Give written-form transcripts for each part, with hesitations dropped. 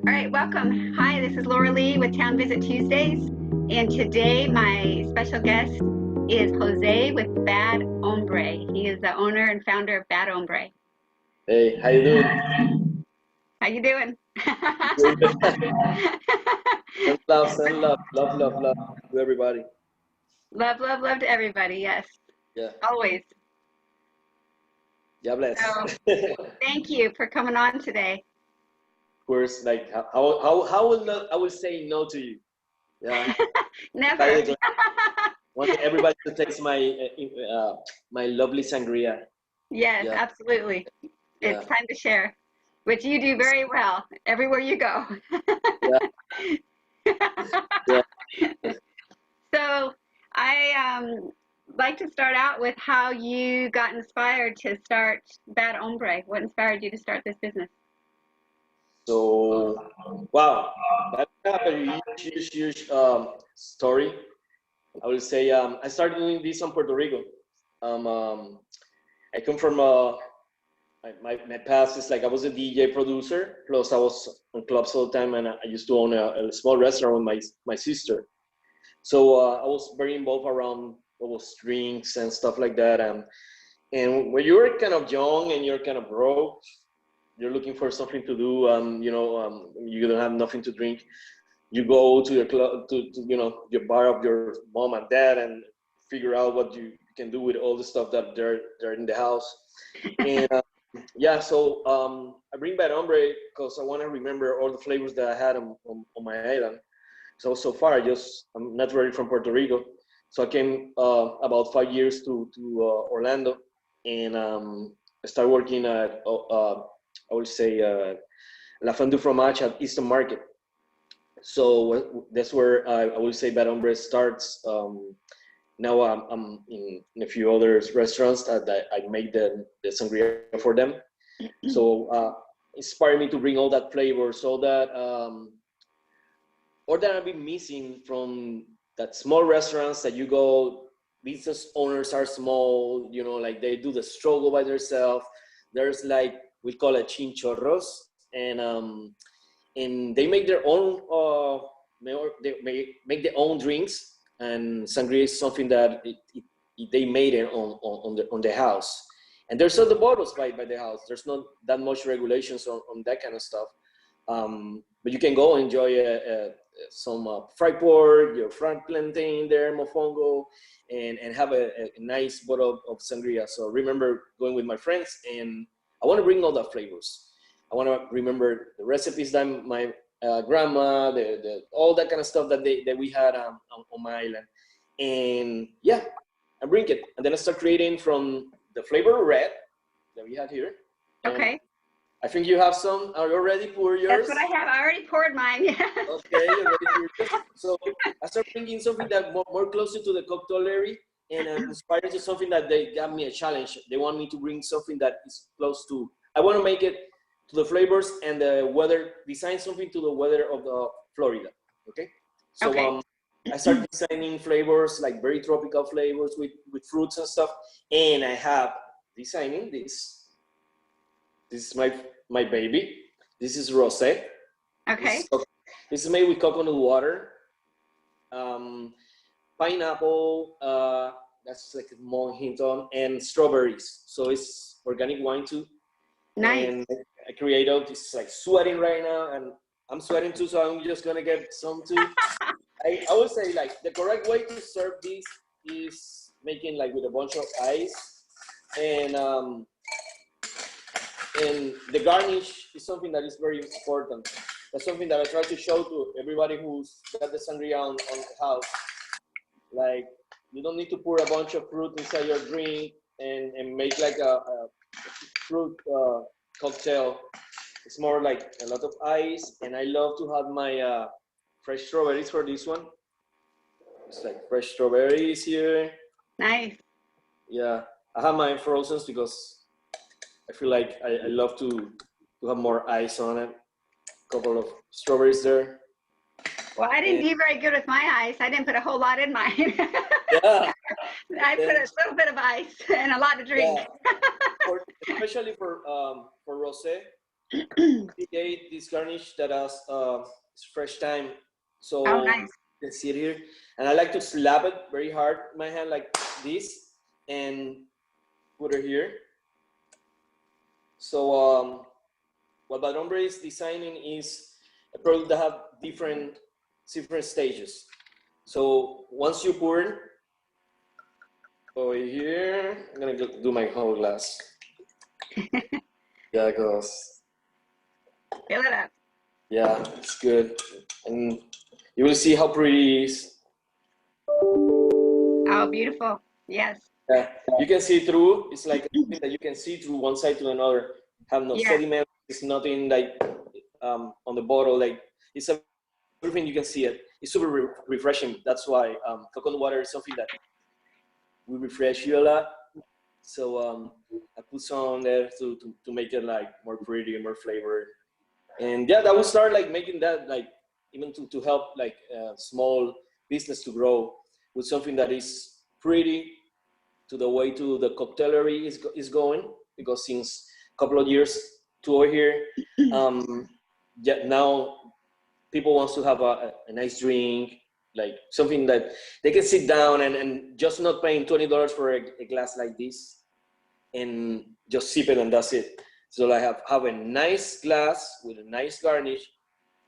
All right, welcome. Hi, this is Laura Lee with Town Visit Tuesdays. And today my special guest is Jose with Bad Hombre. He is the owner and founder of Bad Hombre. Hey, how you doing? How you doing? Good. Send love, love, love, love to everybody. Love, love, love to everybody. Yes, Yeah, always. God bless. So Of thank you for coming on today. course, like how will not, I will say no to you. Yeah, Never. I want everybody to taste my lovely sangria. Yes, Yeah, absolutely. yeah, It's time to share, which you do very well everywhere you go. yeah, yeah. So I like to start out with how you got inspired to start Bad Hombre. What inspired you to start this business? So, wow, that's a huge story. I will say I started doing this in Puerto Rico. Um, um, I come from my past is like I was a DJ producer, plus I was on clubs all the time, and I used to own a small restaurant with my sister. So I was very involved around what was drinks and stuff like that. And when you're kind of young and you're kind of broke, you're looking for something to do. You don't have nothing to drink. You go to your club to your bar of your mom and dad and figure out what you can do with all the stuff that they're in the house. And yeah, so I bring Bad Hombre because I want to remember all the flavors that I had on my island. So far, I'm not really from Puerto Rico, so I came about 5 years to Orlando, and I started working at I would say La Fin du Fromage at Eastern Market. So that's where I would say Bad Hombre starts. Now I'm in a few other restaurants that I make the sangria for them. So inspired me to bring all that flavor, so that or that I've been missing from that small restaurants that you go. Business owners are small, like they do the struggle by themselves. There's like we call it chinchorros, and they make their own. They make their own drinks, and sangria is something that they made it on the house. And there's other bottles by the house. There's not that much regulations on that kind of stuff. But you can go enjoy some fried pork, your fried plantain there, mofongo, and have a nice bottle of sangria. So remember going with my friends, and I want to bring all the flavors. I want to remember the recipes that my grandma, the all that kind of stuff that we had on my island. And yeah, I bring it, and then I start creating from the flavor red that we have here. And Okay, I think you have some. Are you ready for that's yours? what I have. I already poured mine. Yes. Okay, you're ready for yours. So I start bringing something that more closer to the cocktaillery, and inspired to something that they got me a challenge. They want me to bring something that is close to. I want to make it to the flavors and the weather. Design something to the weather of the Florida. Okay. So Okay. I start designing flavors like very tropical flavors with fruits and stuff, and I have designing this. This is my baby. This is rosé. This Okay. is, this is made with coconut water, um, pineapple, that's like a small hint on, and strawberries. So it's organic wine too. Nice. And I created this like sweating right now, and I'm sweating too, so I'm just gonna get some too. I would say like the correct way to serve this is making like with a bunch of ice, and um, and the garnish is something that is very important. That's something that I try to show to everybody who's got the sangria on the house. Like, you don't need to pour a bunch of fruit inside your drink and make like a fruit cocktail. It's more like a lot of ice, and I love to have my fresh strawberries for this one. It's like fresh strawberries here. Nice. Yeah, I have my frozens because I feel like I love to have more ice on it. Couple of strawberries there. Well, I didn't And do very good with my ice. I didn't put a whole lot in mine. yeah, I put then a little bit of ice and a lot to drink. yeah, especially for rosé, create this garnish that has fresh thyme. So Oh, nice. you can see it here. And I like to slap it very hard in my hand like this and put it here. So what Bad Hombre is designing is a product that have different stages. So once you pour it over here, I'm gonna do my whole glass. Yeah, it goes. Fill it up. Yeah, it's good. And you will see how pretty it is. Oh, beautiful. Yes. Yeah, you can see through. It's like something that you can see through one side to another. Have no sediment. It's nothing like on the bottle. Like it's everything you can see it. It's super refreshing. That's why coconut water is something that will refresh you a lot. So I put some on there to make it like more pretty and more flavored. And yeah, that will start like making that like even to help like small business to grow with something that is pretty to the way to the cocktailery is going, because since a couple of years to over here, yeah, now people wants to have a nice drink, like something that they can sit down and just not paying $20 for a glass like this and just sip it and that's it. So I have a nice glass with a nice garnish,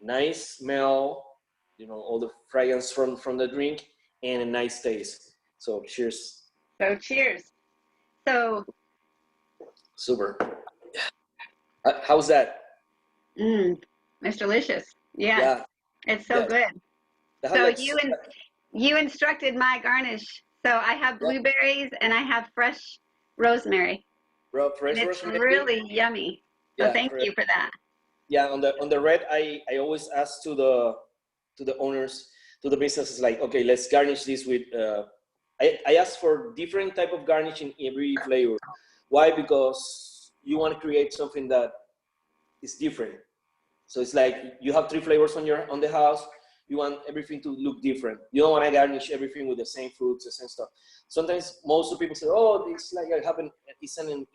nice smell, you know, all the fragrance from the drink and a nice taste. So cheers. So cheers. So Super. How's that? it's delicious. Yes. Yeah. It's so good. So Like, you instructed my garnish. So I have blueberries and I have fresh rosemary. fresh and it's rosemary. really yummy. So thank you for that. Yeah, on the red, I always ask to the owners, to the businesses, like, okay, let's garnish this with. I ask for different type of garnish in every flavor. Why? Because you want to create something that is different. So it's like you have 3 flavors on the house. You want everything to look different. You don't want to garnish everything with the same fruits, the same stuff. Sometimes most of people say, "Oh, it's like it's an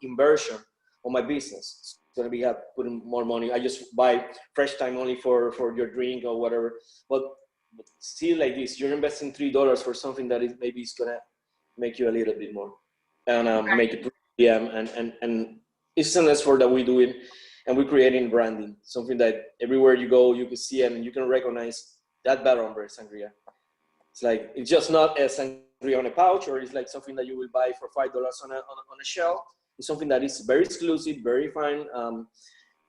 inversion on my business. It's gonna be putting more money. I just buy fresh time only for your drink or whatever." But still, like this, you're investing $3 for something that is maybe it's gonna make you a little bit more and make it pretty, and it's an effort that we do it. And we're creating branding, something that everywhere you go, you can see and you can recognize that Bad Hombre Sangria. It's like, it's just not a sangria on a pouch, or it's like something that you will buy for $5 on a shelf. It's something that is very exclusive, very fine.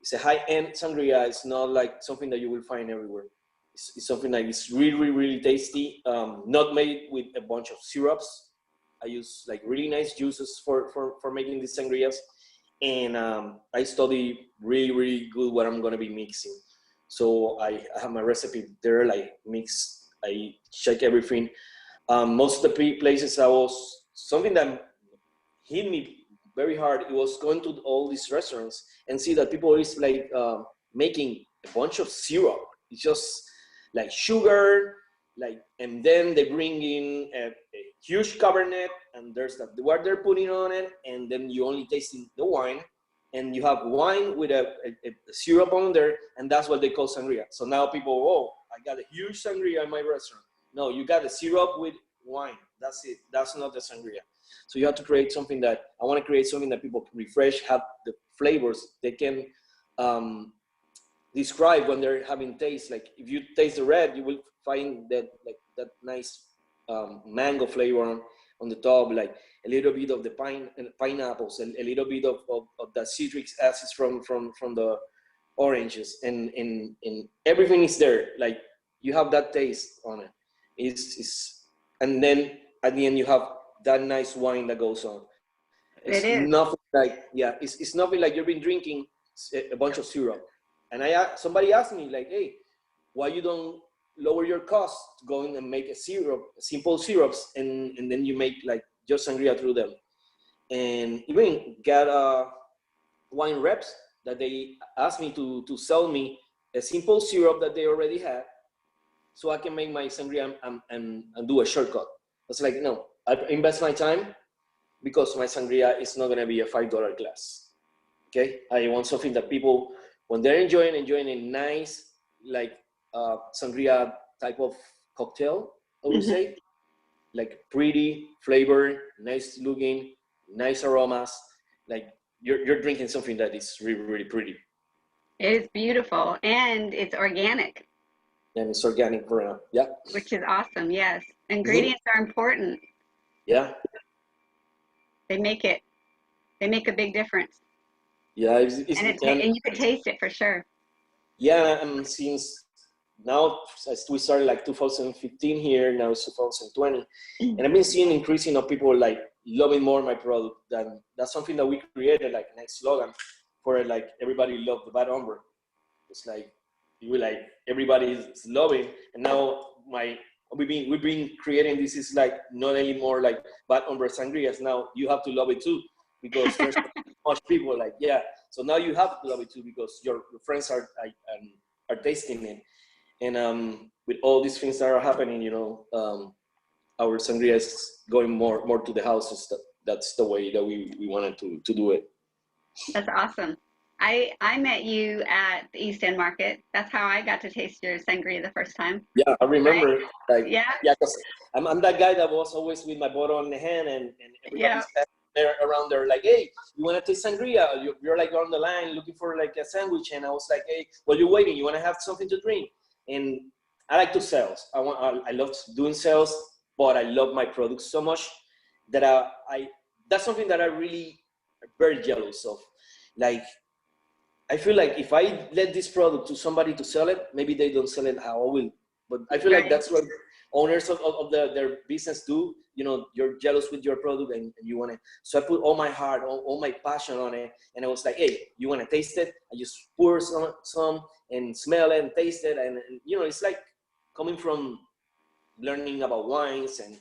It's a high-end sangria. It's not like something that you will find everywhere. It's something that is really, really tasty, not made with a bunch of syrups. I use like really nice juices for making these sangrias. And I study really good what I'm gonna be mixing. So I have my recipe there, like mix, I check everything. Most of the places something that hit me very hard, it was going to all these restaurants and see that people is like making a bunch of syrup. It's just like sugar, and then they bring in a huge Cabernet, and there's what they're putting on it, and then you only tasting the wine, and you have wine with a syrup on there, and that's what they call sangria. So now people, oh, I got a huge sangria in my restaurant. No, you got a syrup with wine. That's it. That's not the sangria. So you have to create something that, I want to create something that people can refresh, have the flavors they can describe when they're having taste. Like if you taste the red, you will find that that nice mango flavor on the top, like a little bit of the pineapples, a little bit of the citric acids from the oranges, and everything is there. Like you have that taste on it. And then at the end you have that nice wine that goes on. It's nothing like, yeah, it's nothing like you've been drinking a bunch of syrup. And somebody asked me like, hey, why you don't lower your cost going and make a syrup, simple syrups, and then you make like just sangria through them. And even got wine reps that they asked me to sell me a simple syrup that they already had, so I can make my sangria and do a shortcut. It's like, no, I invest my time because my sangria is not gonna be a $5 glass. Okay, I want something that people, when they're enjoying a nice, like sangria type of cocktail, I would say, like pretty flavor, nice looking, nice aromas. Like you're drinking something that is really, really pretty. It is beautiful and it's organic, And it's organic for now. Yeah. which is awesome. Yes. Mhm. Ingredients are important. Yeah. They make it, they make a big difference. Yeah. And you can taste it for sure. Yeah. And since now, as we started like 2015 here, now it's 2020, and I've been seeing increasing of people like loving more my product. Than that's something that we created like next slogan for it. Like everybody love the Bad Hombre. It's like you like everybody is loving, and now we've been creating this is like not anymore like Bad Hombre Sangrias. Now you have to love it too because there's so much people like yeah. So now you have to love it too because your friends are tasting it, and with all these things that are happening, our sangria is going more to the houses. That's the way that we wanted to do it. That's awesome. I met you at the East End Market. That's how I got to taste your sangria the first time, Yeah, I right? remember. Like, Yeah, yeah, because I'm that guy that was always with my bottle in the hand, and yeah. everybody's there around there, like, hey, you want to taste sangria? You're like on the line looking for like a sandwich, and I was like, hey, well, you're waiting. You want to have something to drink? And I like to sales. I love doing sales, but I love my products so much that I that's something that I really very jealous of. Like I feel like if I let this product to somebody to sell it, maybe they don't sell it how I will. But I feel like Right. that's what owners of their business do. You're jealous with your product and you want it. So I put all my heart, all my passion on it. And I was like, hey, you want to taste it? I just pour some and smell it and taste it. And it's like coming from learning about wines and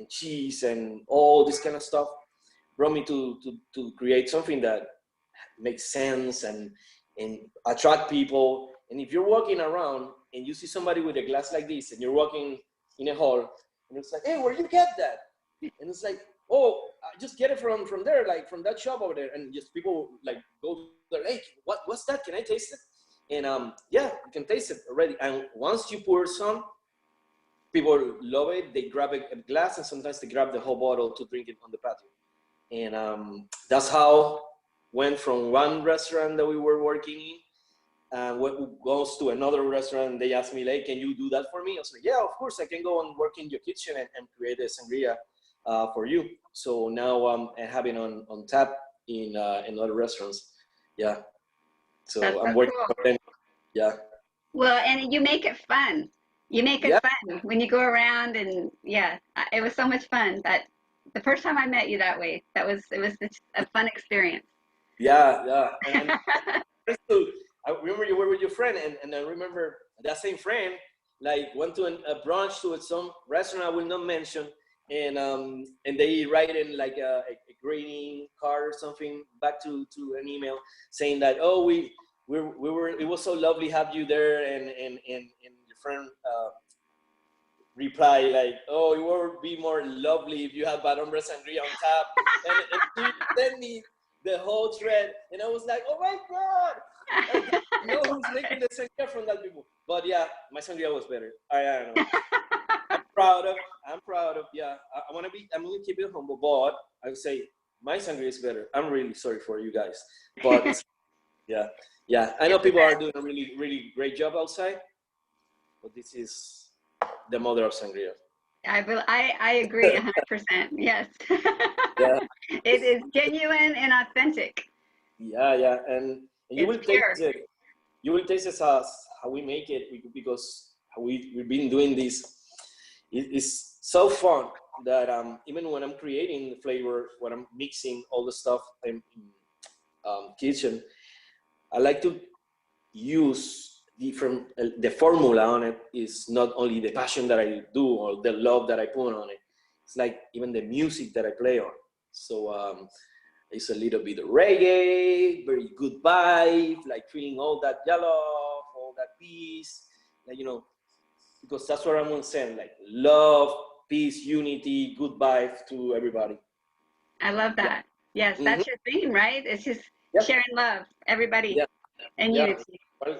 cheese and all this kind of stuff brought me to create something that makes sense and attract people. And if you're walking around and you see somebody with a glass like this and you're walking in a hall and it's like, hey, where you get that? And it's like, oh, I just get it from there, like from that shop over there. And just people like go there, hey, what's that? Can I taste it? And yeah, you can taste it already. And once you pour some, people love it. They grab a glass and sometimes they grab the whole bottle to drink it on the patio. And that's how went from one restaurant that we were working in and goes to another restaurant. They asked me, like, can you do that for me? I was like, yeah, of course, I can go and work in your kitchen and create a sangria for you. So now I'm having on tap in other restaurants. Yeah. So That's I'm so working cool. for them. Yeah. Well, and you make it fun. You make it Yeah. fun when you go around, and yeah, it was so much fun. That the first time I met you that way, it was just a fun experience. Yeah. Yeah. And I remember you were with your friend, and I remember that same friend like went to a brunch to some restaurant I will not mention, and they write in like a greeting card or something back to an email saying that we were it was so lovely have you there, and your friend reply like, oh, it would be more lovely if you had Bad Hombre Sangria on tap, and she sent me the whole thread, and I was like, oh my god. I didn't know who's making the sangria from that people. But yeah, my sangria was better. I don't know. I'm proud of, yeah. I'm gonna keep it humble, but I would say my sangria is better. I'm really sorry for you guys. But yeah. I know It's the people are best. doing a really, really great job outside, but this is the mother of sangria. I agree 100%. Yes. Yeah. It is genuine and authentic. Yeah. And you It's will taste pure. it. You will taste it as how we make it because we've been doing this. It's so fun that even when I'm creating the flavor, when I'm mixing all the stuff in kitchen, I like to use different. The formula on it is not only the passion that I do or the love that I put on it. It's like even the music that I play on. So it's a little bit of reggae, very good vibe, like feeling all that yellow, all that peace, like because that's what I'm gonna say, like love, peace, unity, good vibe to everybody. I love Yeah. that. Yes, Mm-hmm. that's your theme, right? It's just Yeah. sharing love, everybody, Yeah. and Yeah. unity.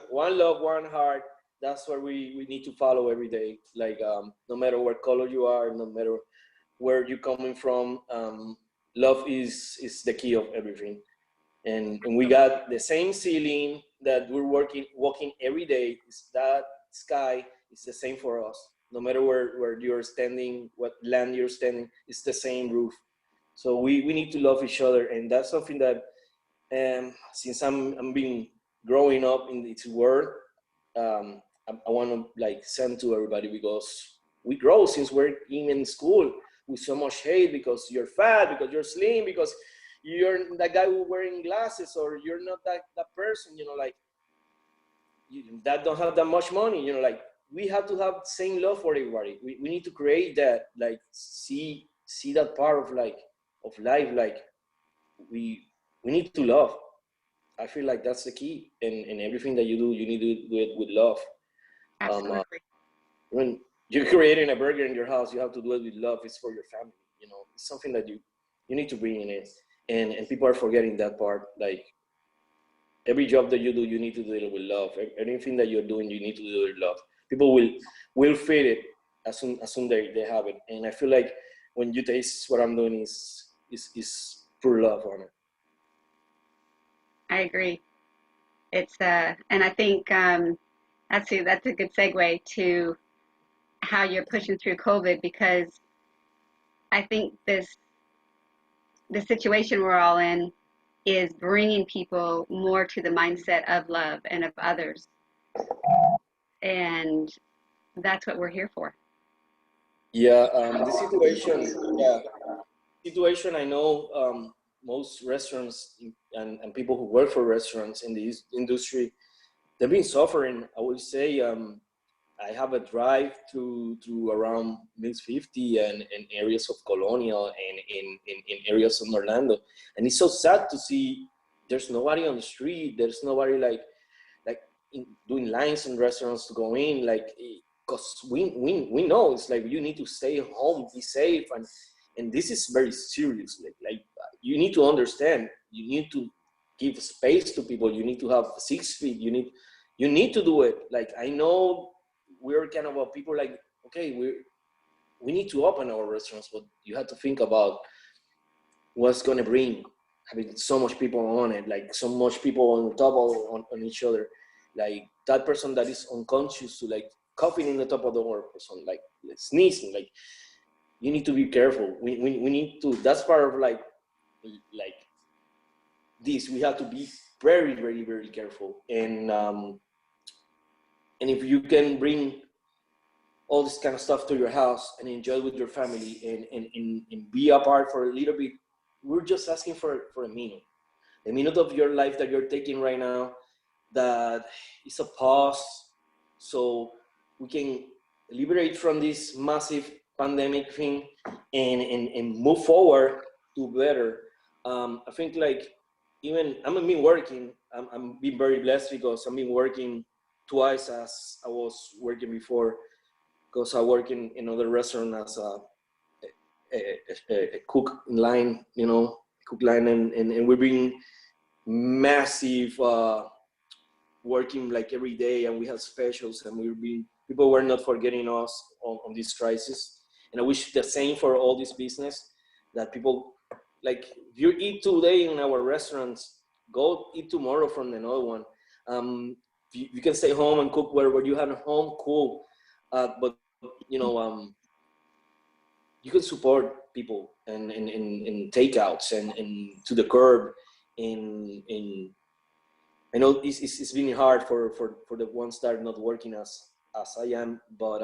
One love, one heart. That's what we need to follow every day. Like no matter what color you are, no matter where you're coming from, love is the key of everything. And we got the same ceiling that we're walking every day. Is that sky is the same for us. No matter where you're standing, what land you're standing, it's the same roof. So we need to love each other, and that's something that since I'm been growing up in this world, I want to like send to everybody, because we grow since we're in school with so much hate because you're fat, because you're slim, because you're that guy who wearing glasses, or you're not that person, like that don't have that much money, like we have to have same love for everybody. We need to create that, like see that part of of life, like we need to love. I feel like that's the key in everything that you do. You need to do it with love. Absolutely. When you're creating a burger in your house, you have to do it with love. It's for your family. It's something that you need to bring in it. And people are forgetting that part. Like every job that you do, you need to do it with love. Anything that you're doing, you need to do it with love. People will feel it as soon they have it. And I feel like when you taste what I'm doing is pure love on it. I agree. It's and I think that's a good segue to how you're pushing through COVID, because I think the situation we're all in is bringing people more to the mindset of love and of others, and that's what we're here for. Yeah, the situation. Yeah, situation. I know most restaurants and people who work for restaurants in this industry, they've been suffering. I would say I have a drive to around Mills 50 and areas of Colonial and in areas of Orlando, and it's so sad to see there's nobody on the street. There's nobody like doing lines in restaurants to go in, like because we know it's like you need to stay home, be safe, and this is very serious. Like you need to understand. You need to give space to people. You need to have 6 feet. You need to do it. Like I know we're kind of a people like, okay, we need to open our restaurants, but you have to think about what's going to bring having so much people on it, like so much people on top of on each other, like that person that is unconscious to like coughing in the top of the word person, like sneezing, like you need to be careful. We need to, that's part of like this, we have to be very, very, very careful. And if you can bring all this kind of stuff to your house and enjoy with your family and be apart for a little bit, we're just asking for a minute of your life that you're taking right now, that is a pause, so we can liberate from this massive pandemic thing and move forward to better. I think like even I'm been working, I'm being very blessed because I've been working twice as I was working before, because I work in another restaurant as a cook line, cook line, and we've been massive working like every day, and we have specials, and people were not forgetting us on this crisis. And I wish the same for all this business, that people, like if you eat today in our restaurants, go eat tomorrow from another one. You can stay home and cook wherever you have a home, cool. But you can support people and takeouts and to the curb. And I know it's been hard for the ones that are not working as I am, but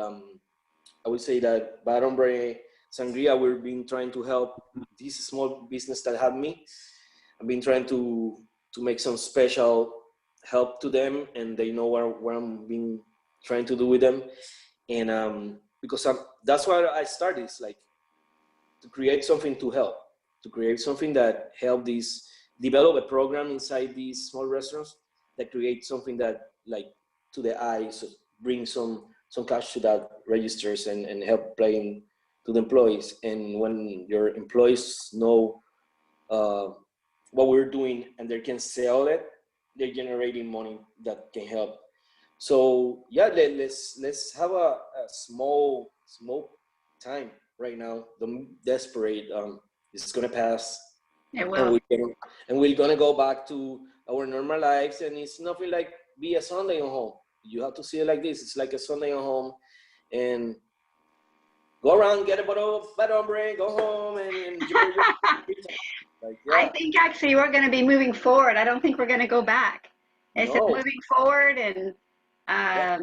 I would say that Bad Hombre Sangria, we've been trying to help this small business that had me. I've been trying to make some special help to them, and they know what I'm been trying to do with them. And because that's why I started, is like to create something to help, to create something that help these, develop a program inside these small restaurants that create something that like to the eyes, bring some cash to that registers and help playing to the employees. And when your employees know what we're doing and they can sell it, they're generating money that can help. So yeah, let's have a small time right now. The desperate, it's gonna pass, It and will. we're gonna go back to our normal lives. And it's nothing like be a Sunday on home. You have to see it like this. It's like a Sunday on home, and go around, get a bottle of Bad Hombre, go home, and enjoy your free time. Like, I yeah, think actually we're going to be moving forward. I don't think we're going to go back. It's just no, moving forward, and yeah,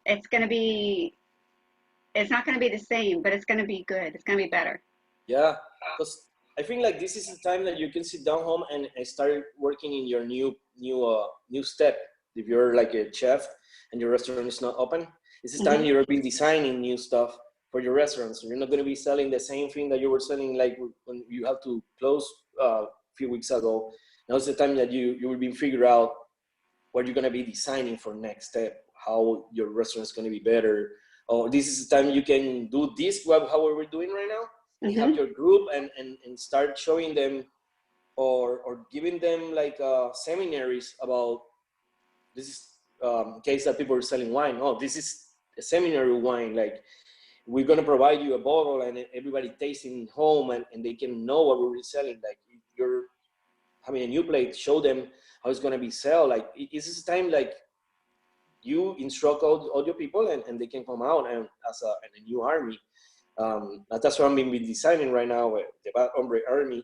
it's going to be, it's not going to be the same, but it's going to be good. It's going to be better. yeah. Because I think like this is the time that you can sit down home and start working in your new step. If you're like a chef and your restaurant is not open, this is time Hmm. you're been designing new stuff for your restaurant. So you're not going to be selling the same thing that you were selling like when you have to close a few weeks ago. Now it's the time that you will be figure out what you're going to be designing for next step, how your restaurant is going to be better. Or this is the time you can do this, how we're doing right now, and have Hmm. your group and start showing them or giving them like seminaries about this is case that people are selling wine. Oh, this is a seminary wine. Like we're going to provide you a bottle and everybody tasting home and they can know what we're selling. Like if you're having a new plate, show them how it's going to be sell. Like this is time like you instruct all your people and they can come out and as a new army. That's what I'm been designing right now, the Bad Hombre Army.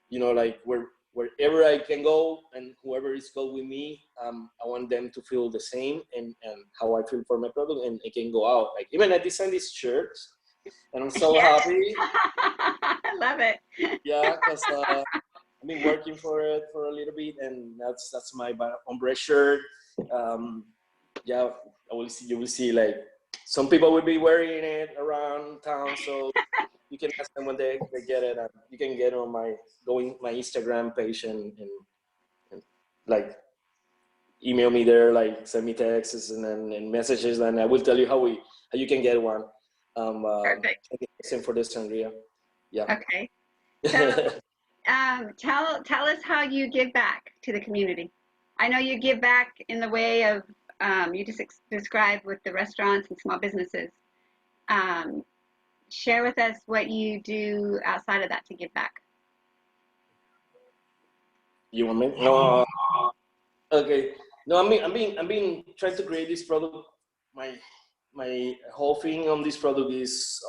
You know, like wherever I can go and whoever is go with me, I want them to feel the same and how I feel for my product, and it can go out. Like even I designed these shirts, and I'm so Yes. happy. I love it. Yeah, because I've been working for it for a little bit, and that's my Bad Hombre shirt. Um, yeah, I will see. You will see like some people will be wearing it around town, so you can ask them when they get it. And you can get on my Instagram page and like email me there, like send me texts and messages, and I will tell you how you can get one. Perfect. Same for the sangria. Yeah. Okay. So tell us how you give back to the community. I know you give back in the way of you just described with the restaurants and small businesses. Um, share with us what you do outside of that to give back. You want me? No. Okay. No, I'm being trying to create this product. My whole thing on this product is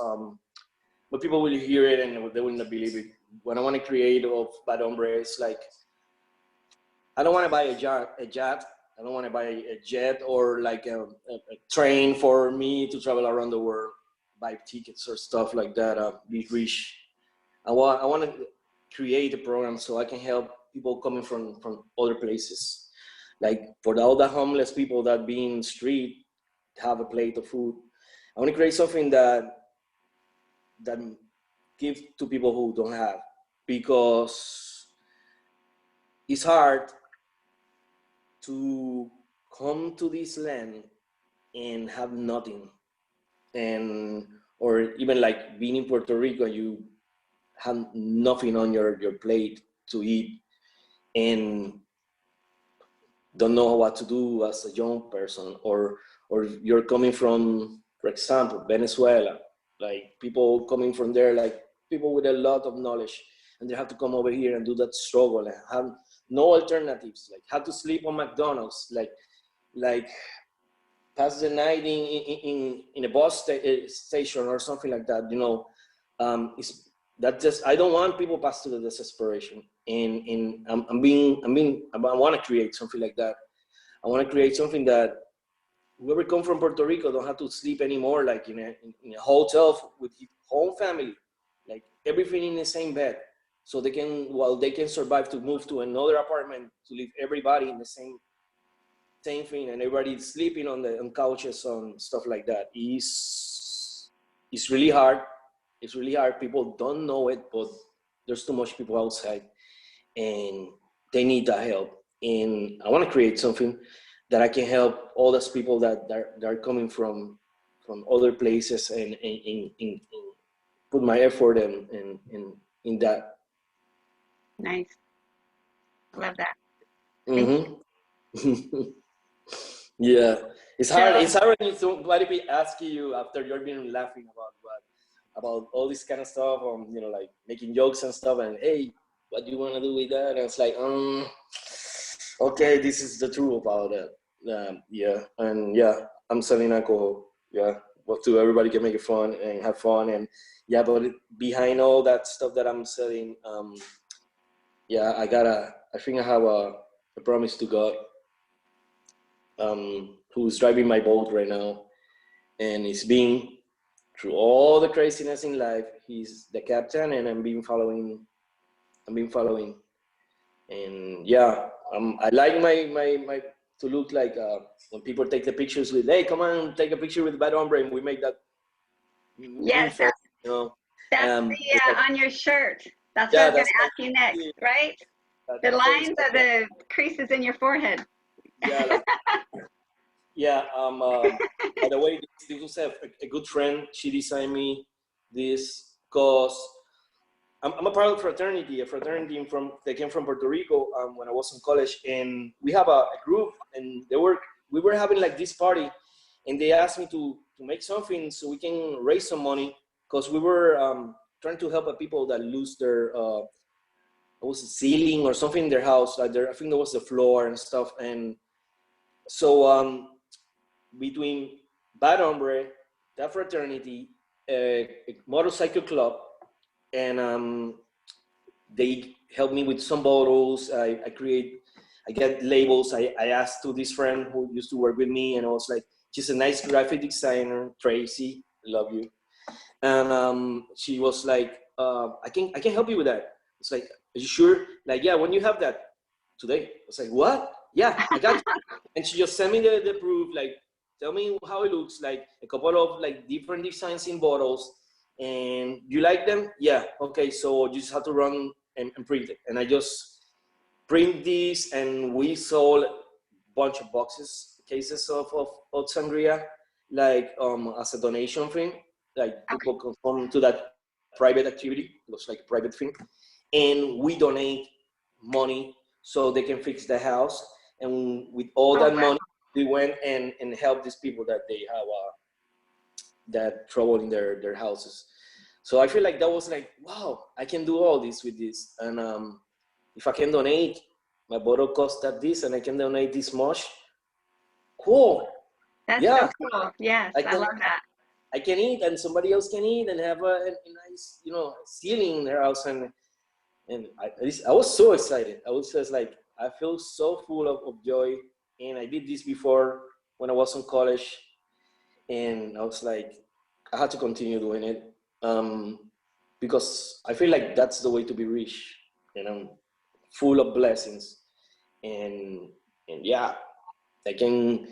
but people will hear it and they will not believe it. What I want to create of Bad Hombre is like I don't want to buy a jet. I don't want to buy a jet or like a train for me to travel around the world, buy tickets or stuff like that. Be rich. I want to create a program so I can help people coming from other places, like for all the homeless people that be in the street have a plate of food. I want to create something that give to people who don't have, because it's hard to come to this land and have nothing, and or even like being in Puerto Rico, you have nothing on your plate to eat and don't know what to do as a young person, or you're coming from, for example, Venezuela, like people coming from there, like people with a lot of knowledge, and they have to come over here and do that struggle and have no alternatives, like have to sleep on McDonald's, like pass the night in a station or something like that, you know. It's that just I don't want people pass to the desperation, and I want to create something like that. I want to create something that whoever come from Puerto Rico don't have to sleep anymore, like in a hotel with his whole family, like everything in the same bed, so they can while they can survive to move to another apartment to leave everybody in the same thing, and everybody sleeping on couches on stuff like that. It's really hard. It's really hard. People don't know it, but there's too much people outside, and they need that help. And I want to create something that I can help all those people that are coming from other places and put my effort in that. Nice. I love that. Thank you. Mm-hmm. Yeah, it's So, hard. It's hard when somebody asking you after you've been laughing about all this kind of stuff, you know, like making jokes and stuff, and hey, what do you want to do with that? And it's like, okay, this is the truth about it. Yeah, and yeah, I'm selling alcohol. Yeah, what to everybody can make it fun and have fun, and yeah, but behind all that stuff that I'm selling, yeah, I think I have a promise to God, who's driving my boat right now, and it's been through all the craziness in life. He's the captain, and I'm being following. And yeah, I like my to look like when people take the pictures with, hey, come on, take a picture with Bad Hombre, and we make that meme yes, for, you know. that's It's the like, on your shirt. That's what I yeah, was going that's to ask you next, like right? The that face. lines are the creases in your forehead. Yeah, like yeah. By the way, this was a good friend. She designed me this because I'm a part of a fraternity that came from Puerto Rico when I was in college, and we have a group, and we were having like this party, and they asked me to make something so we can raise some money because we were trying to help people that lose their it was a ceiling or something in their house, like I think there was the floor and stuff, and so between Bad Hombre, that fraternity, a motorcycle club, and they helped me with some bottles. I get labels. I asked to this friend who used to work with me, and I was like, she's a nice graphic designer, Tracy, love you. And she was like, I can help you with that. It's like, are you sure? Like, yeah, when you have that today. I was like, what? Yeah, I got you. And she just sent me the proof, like, tell me how it looks, like a couple of like different designs in bottles. And you like them? Yeah, okay, so you just have to run and print it. And I just print these, and we sold a bunch of cases of sangria, like as a donation thing. Like Okay. people come to that private activity, it looks like a private thing. And we donate money so they can fix the house. And with all Oh, that wow. money, we went and helped these people that they have that trouble in their houses. So I feel like that was like, wow, I can do all this with this. And if I can donate, my bottle costs that this, and I can donate this much. Cool. That's so Yeah, cool. Yes, I I can love that. I can eat, and somebody else can eat, and have a nice, ceiling in their house. And I was so excited. I was just like, I feel so full of joy. And I did this before when I was in college, and I was like, I had to continue doing it, because I feel like that's the way to be rich, full of blessings. And yeah, I can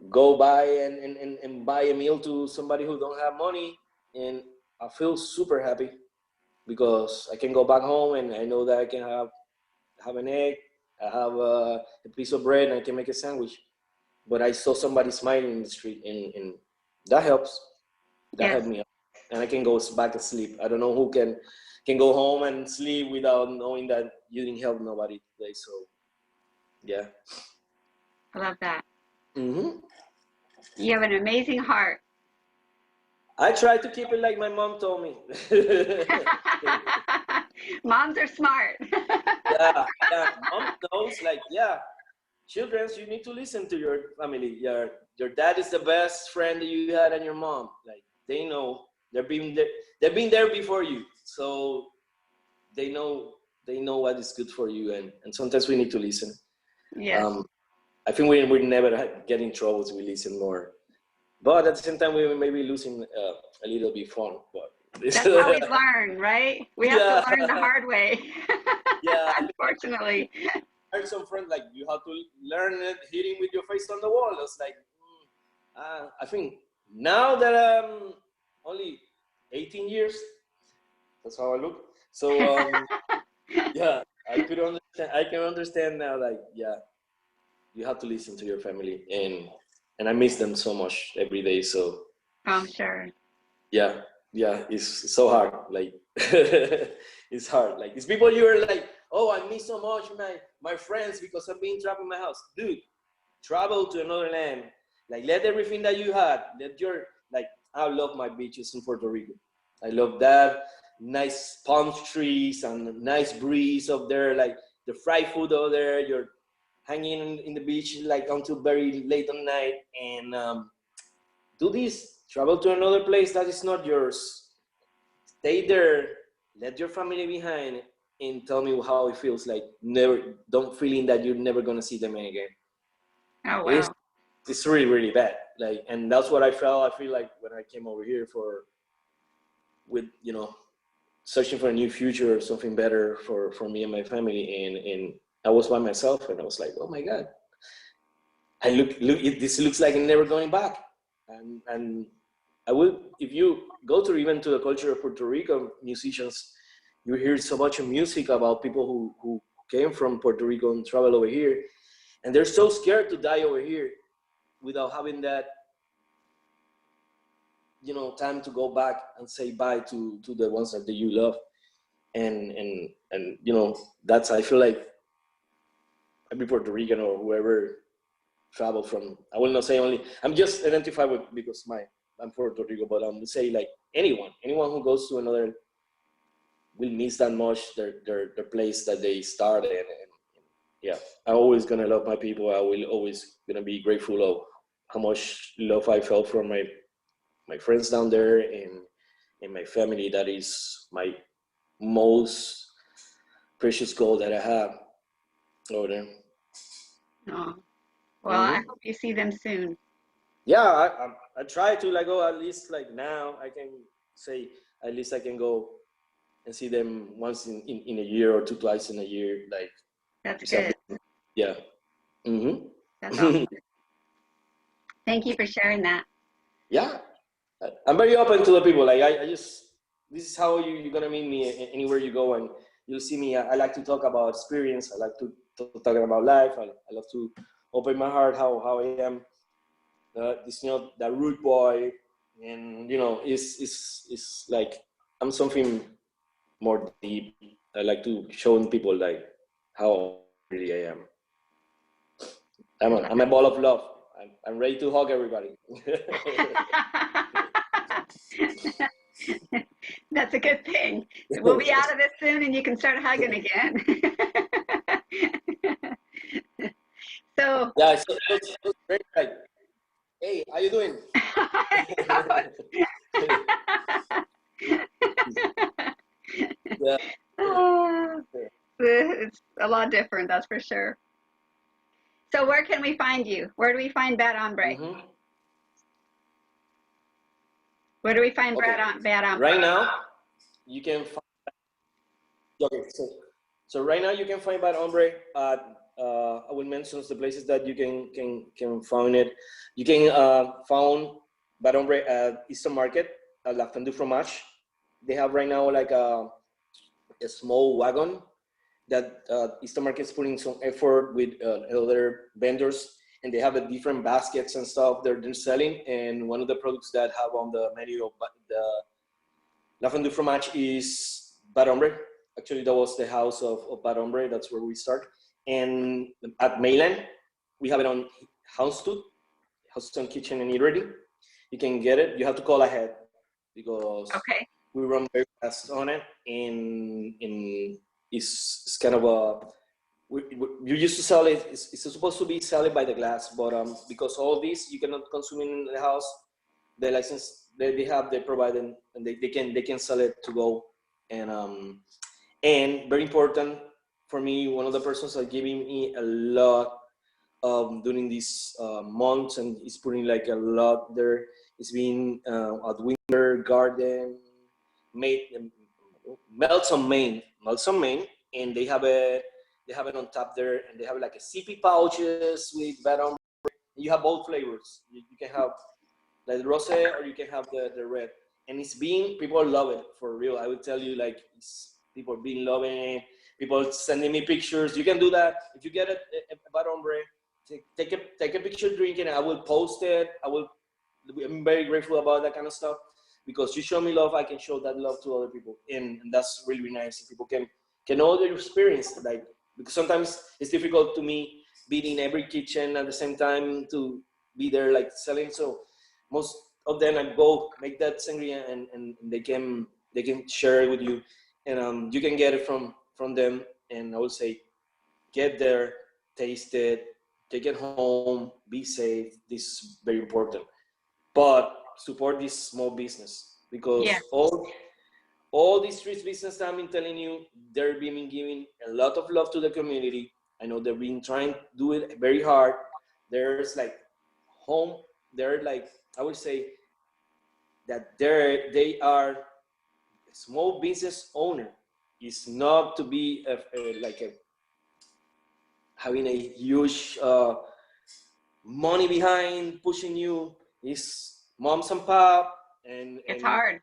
go buy and buy a meal to somebody who don't have money, and I feel super happy because I can go back home and I know that I can have an egg, I have a piece of bread, and I can make a sandwich. But I saw somebody smiling in the street, and that helps. That Yes, helped me out. And I can go back to sleep. I don't know who can go home and sleep without knowing that you didn't help nobody today. So yeah. I love that. Hmm. You have an amazing heart. I try to keep it like my mom told me. Moms are smart. Yeah, yeah. Mom knows, like, yeah, children, you need to listen to your family. Your dad is the best friend that you had, and your mom. Like, they know. They've been there before you. So they know what is good for you, and sometimes we need to listen. Yes, Um, I think we never get in trouble if we listen more. But at the same time, we may be losing a little bit fun. But that's how we learn, right? We have to yeah, learn the hard way, yeah. unfortunately. I heard some friends like, you have to learn it hitting with your face on the wall. It's like, I think now that I'm only 18 years, that's how I look. So yeah, I can understand now. Like, yeah, you have to listen to your family, and I miss them so much every day. So I'm sure. yeah, it's so hard. Like it's hard. Like it's people you're like oh, I miss so much my friends because I've been trapped in my house. Dude, travel to another land. Like, let everything that you had, let your, like, I love my beaches in Puerto Rico. I love that. Nice palm trees and nice breeze up there, like the fried food over there. You're hanging in the beach like until very late at night, and do this. Travel to another place that is not yours. Stay there. Let your family behind, and tell me how it feels like. Never, don't feeling that you're never gonna see them again. Oh, It's wow. it's really really bad. Like, and that's what I felt. I feel like when I came over here with searching for a new future or something better for me and my family, and I was by myself, and I was like, oh my god, I look this looks like I'm never going back. And I will, if you go to even to the culture of Puerto Rico musicians, you hear so much of music about people who came from Puerto Rico and travel over here, and they're so scared to die over here without having that time to go back and say bye to the ones that you love. And that's, I feel like every Puerto Rican or whoever travel from, I will not say only, I'm just identified with because I'm Puerto Rico, but I'm say like anyone who goes to another will miss that much their place that they started. And yeah, I'm always gonna love my people. I will always gonna be grateful of how much love I felt from my friends down there, and my family. That is my most precious goal that I have over there. Oh, well, I Mm-hmm. hope you see them soon. Yeah, I try to like go at least like now. I can say at least I can go and see them once in a year or twice in a year. Like That's something. good. Yeah. That's awesome. Mm-hmm. Thank you for sharing that. Yeah. I'm very open to the people. Like I just, this is how you're gonna meet me anywhere you go, and you'll see me. I like to talk about experience. I like to talk about life. I love to open my heart how I am. This that rude boy, and is like I'm something more deep. I like to show people like how really I am. I'm a ball of love. I'm ready to hug everybody. That's a good thing. We'll be out of this soon and you can start hugging again. So, Yeah, it's great. Like, hey, how you doing? Yeah. It's a lot different, that's for sure. So where can we find you? Where do we find Bad Hombre? Mm-hmm. Where do we find Okay. Bad Hombre? Right now, you can find. Okay, so right now you can find Bad Hombre at. I will mention the places that you can find it. You can find Bad Hombre at Eastern Market at La Fin du Fromage. They have right now like a small wagon that Eastern Market is putting some effort with other vendors, and they have different baskets and stuff they're selling. And one of the products that have on the menu of the La Fin du Fromage is Bad Hombre. Actually, that was the house of Bad Hombre. That's where we start. And at Mainland, we have it on Houndstooth, Houston Kitchen and Eatery. You can get it. You have to call ahead because Okay. we run very fast on it, and it's kind of a you used to sell it. It's supposed to be sold by the glass, but because all this you cannot consume in the house, the license they have they provide and they can sell it to go, and very important for me, one of the persons that giving me a lot during these months, and is putting like a lot there. It's been at Winter Garden, made Melson, Maine, and they have it on top there, and they have like a CP pouches with Bad Hombre. You have both flavors. You can have like the rosé, or you can have the red, and it's been, people love it for real. I would tell you, like, people been loving it. People sending me pictures. You can do that if you get a Bad Hombre. Take a picture drinking. I will post it. I'm very grateful about that kind of stuff, because you show me love, I can show that love to other people, and that's really nice. If people can know their experience. Like, because sometimes it's difficult to me being in every kitchen at the same time to be there like selling. So most of them I go make that sangria and they can share it with you, and you can get it from them. And I would say get there, taste it, take it home, be safe. This is very important. But support this small business, Yeah. because all these street business that I've been telling you, they're being giving a lot of love to the community. I know they've been trying to do it very hard. There's like home, they're like, I would say that they are a small business owner. It's not to be like a having a huge money behind pushing you. It's moms and pop, It's and hard.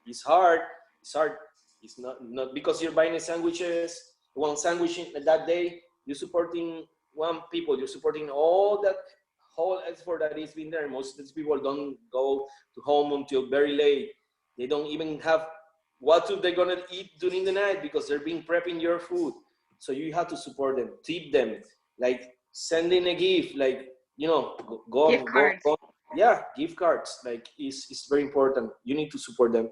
it's hard. It's hard. It's not because you're buying sandwiches, one sandwich that day. You're supporting one people. You're supporting all that whole effort that is been there. Most of these people don't go to home until very late. They don't even have what they're gonna eat during the night because they're being prepping your food. So you have to support them, tip them, like sending a gift, like Gift cards. go. Yeah, gift cards. Like it's very important. You need to support them.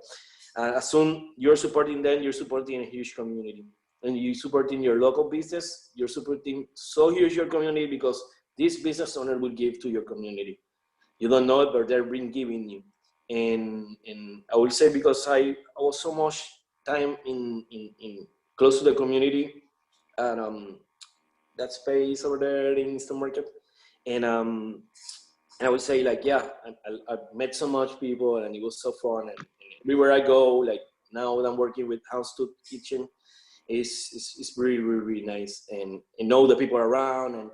As soon you're supporting them, you're supporting a huge community, and you supporting your local business. You're supporting so huge your community because this business owner will give to your community. You don't know it, but they're been giving you. And I will say, because I was so much time in close to the community, and that space over there in Eastern Market, and I would say, like, yeah, I met so much people, and it was so fun. And everywhere I go, like now that I'm working with House to Kitchen, is really, really, really nice. And know the people around, and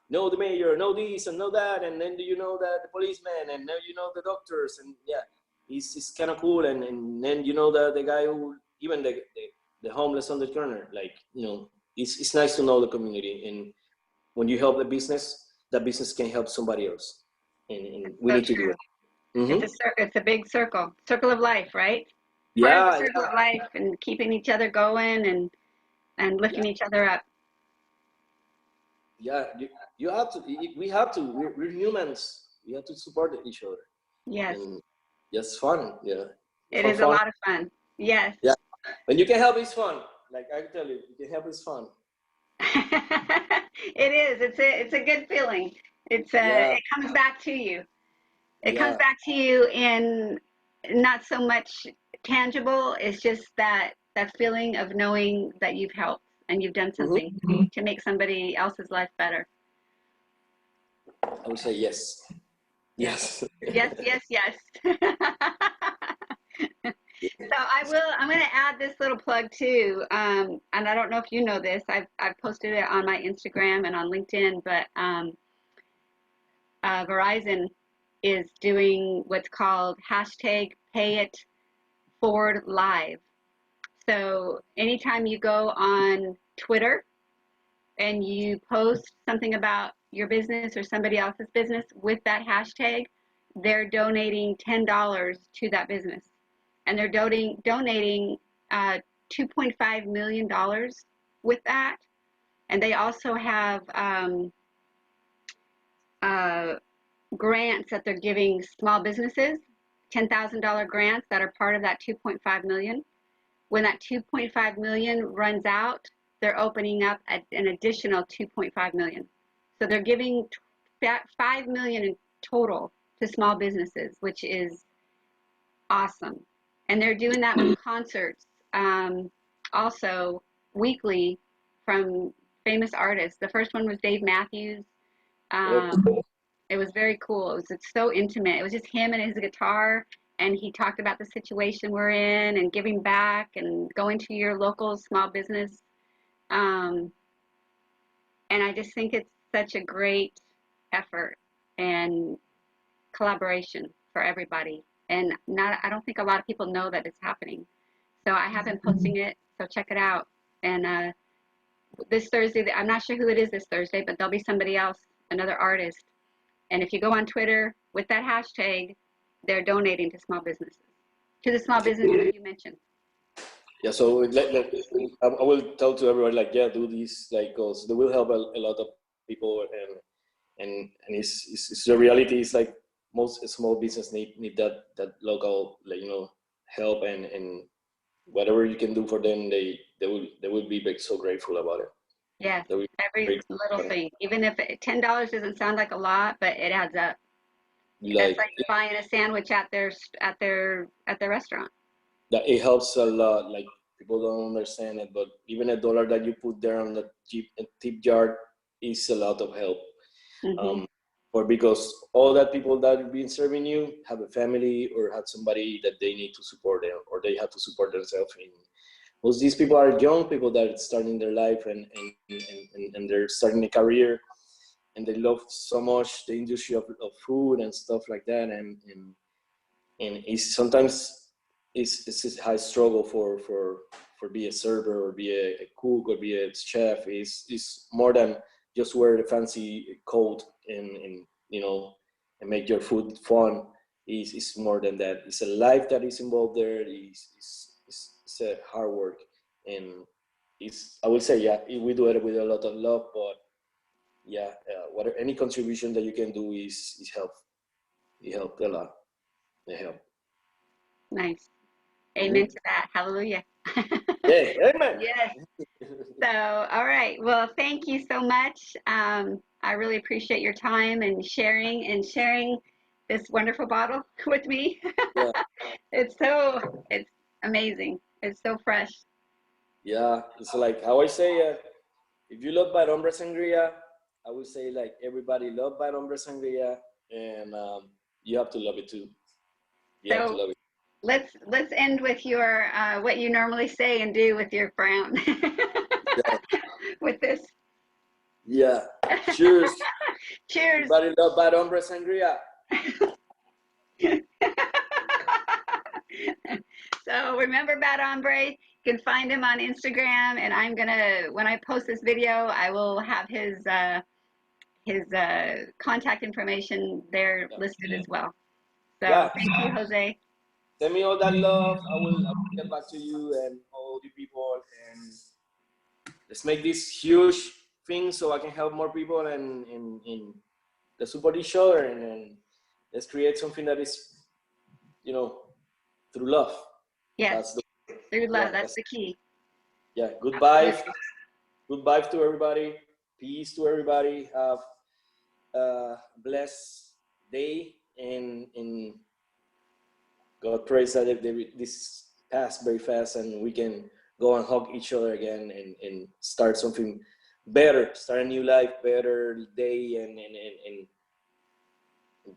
know the mayor, know this and know that, and then you know that the policeman, and then you know the doctors, and yeah, it's kind of cool. And then you know the guy who, even the homeless on the corner, like, it's nice to know the community. And when you help the business, that business can help somebody else, and we So need to do true. it. Mm-hmm. It's a big circle of life, right? Part of the Yeah, circle of life, and keeping each other going and yeah, lifting each other up. yeah. You have to. We have to. We're humans. We have to support each other, Yes, and just fun. Yeah, it for is a fun. lot of fun. Yes. Yeah, when you can help, it's fun. Like I tell you, you can help, it's fun. It is. It's a good feeling. Yeah, It comes back to you. It comes yeah. back to you in not so much tangible. It's just that feeling of knowing that you've helped and you've done Mm-hmm. something to make somebody else's life better. I would say yes. Yes. Yes. Yes, yes, yes. So I'm going to add this little plug too. And I don't know if you know this. I've posted it on my Instagram and on LinkedIn, but Verizon is doing what's called hashtag Pay It Forward Live. So anytime you go on Twitter and you post something about your business or somebody else's business with that hashtag, they're donating $10 to that business. And they're donating $2.5 million with that. And they also have grants that they're giving small businesses, $10,000 grants that are part of that 2.5 million. When that 2.5 million runs out, they're opening up an additional 2.5 million. So they're giving 5 million in total to small businesses, which is awesome. And they're doing that with concerts, also weekly, from famous artists. The first one was Dave Matthews. Um, Okay. it was very cool. It's so intimate. It was just him and his guitar, and he talked about the situation we're in and giving back and going to your local small business. Um, and I just think it's such a great effort and collaboration for everybody. And I don't think a lot of people know that it's happening. So I have been posting it, so check it out. And this Thursday, I'm not sure who it is this Thursday, but there'll be somebody else, another artist. And if you go on Twitter with that hashtag, they're donating to small businesses, to the small businesses you mentioned. Yeah, so I will tell to everyone like, yeah, do this, like, cause they will help a lot of people, and it's the reality is like most small business need that local, like, help, and whatever you can do for them, they will be so grateful about it. Yes, They will be every grateful little about it. thing. Even if $10 doesn't sound like a lot, but it adds up. That's Like like buying a sandwich at their restaurant. that it helps a lot. Like people don't understand it, but even $1 that you put there on the tip jar is a lot of help. Hmm. Um, or because all that people that have been serving you have a family or have somebody that they need to support them, or they have to support themselves. And most these people are young people that are starting their life, and they're starting a career, and they love so much the industry of food and stuff like that, and it's sometimes it's a high struggle for be a server or be a cook or be a chef. Is more than just wear the fancy coat and and make your food fun. Is more than that. It's a life that is involved there. It's a hard work, and it's, I would say, yeah, we do it with a lot of love, but yeah, whatever, any contribution that you can do is help. It helped a lot. It helped. Nice. Amen Mm-hmm. to that. Hallelujah. Yeah, amen. Yes. So, all right. Well, thank you so much. I really appreciate your time and sharing this wonderful bottle with me. Yeah, It's amazing. It's so fresh. yeah. It's like how I say, if you love Bad Hombre Sangria, I would say like everybody love Bad Hombre Sangria, and you have to love it too. You have to So love it. let's end with your what you normally say and do with your frown Yeah, with this. yeah. Cheers. Cheers. Everybody love Bad Hombre Sangria. So remember Bad Hombre. You can find him on Instagram, and when I post this video, I will have his contact information there Yeah, listed as well. So yeah. thank you, Jose. Send me all that love. I will get back to you and all the people, and let's make this huge thing so I can help more people, and let's support each other, and let's create something that is, you know, through love. Yes, That's the, through yeah, love. That's that's, the key. yeah. Goodbye, Absolutely. goodbye to everybody. Peace to everybody. Have a blessed day, and God praise that this passed very fast, and we can go and hug each other again, and start something better, start a new life, better day, and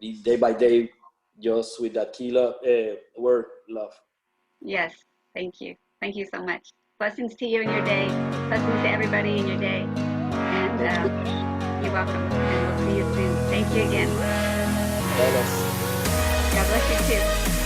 be day by day, just with that key love, word love. Yes. Thank you. Thank you so much. Blessings to you in your day. Blessings to everybody in your day. And Thank you. you're welcome. And we'll see you soon. Thank you again. God bless. God bless you too.